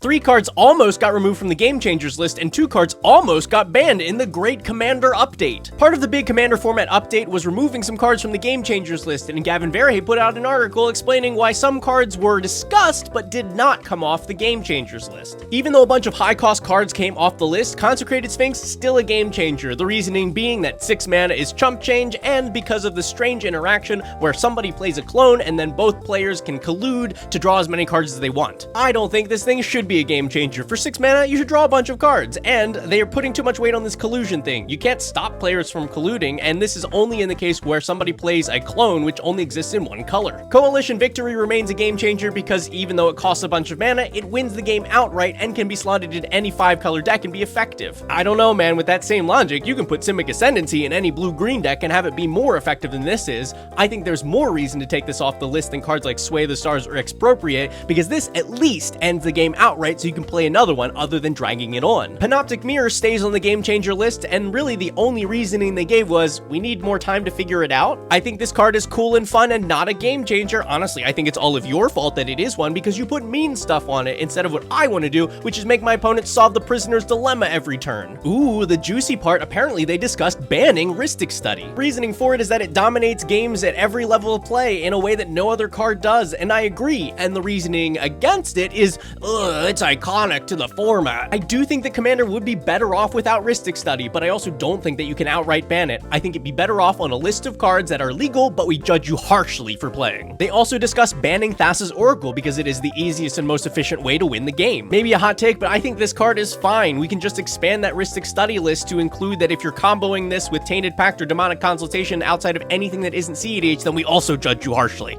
3 cards almost got removed from the Game Changers list, and 2 cards almost got banned in the Great Commander update. Part of the big Commander format update was removing some cards from the Game Changers list, and Gavin Verhey put out an article explaining why some cards were discussed but did not come off the Game Changers list. Even though a bunch of high-cost cards came off the list, Consecrated Sphinx is still a game changer, the reasoning being that 6 mana is chump change, and because of the strange interaction where somebody plays a clone and then both players can collude to draw as many cards as they want. I don't think this thing should be a game changer. For 6 mana, you should draw a bunch of cards, and they are putting too much weight on this collusion thing. You can't stop players from colluding, and this is only in the case where somebody plays a clone which only exists in one color. Coalition Victory remains a game changer because even though it costs a bunch of mana, it wins the game outright and can be slotted in any 5-color deck and be effective. I don't know, man, with that same logic, you can put Simic Ascendancy in any blue-green deck and have it be more effective than this is. I think there's more reason to take this off the list than cards like Sway the Stars or Expropriate, because this at least ends the game outright so you can play another one other than dragging it on. Panoptic Mirror stays on the Game Changer list, and really the only reasoning they gave was, we need more time to figure it out. I think this card is cool and fun and not a game changer. Honestly, I think it's all of your fault that it is one because you put mean stuff on it instead of what I want to do, which is make my opponent solve the Prisoner's Dilemma every turn. Ooh, the juicy part, apparently they discussed banning Rhystic Study. Reasoning for it is that it dominates games at every level of play in a way that no other card does, and I agree, and the reasoning against it is, it's iconic to the format. I do think that Commander would be better off without Rhystic Study, but I also don't think that you can outright ban it. I think it'd be better off on a list of cards that are legal, but we judge you harshly for playing. They also discuss banning Thassa's Oracle because it is the easiest and most efficient way to win the game. Maybe a hot take, but I think this card is fine. We can just expand that Rhystic Study list to include that if you're comboing this with Tainted Pact or Demonic Consultation outside of anything that isn't CEDH, then we also judge you harshly.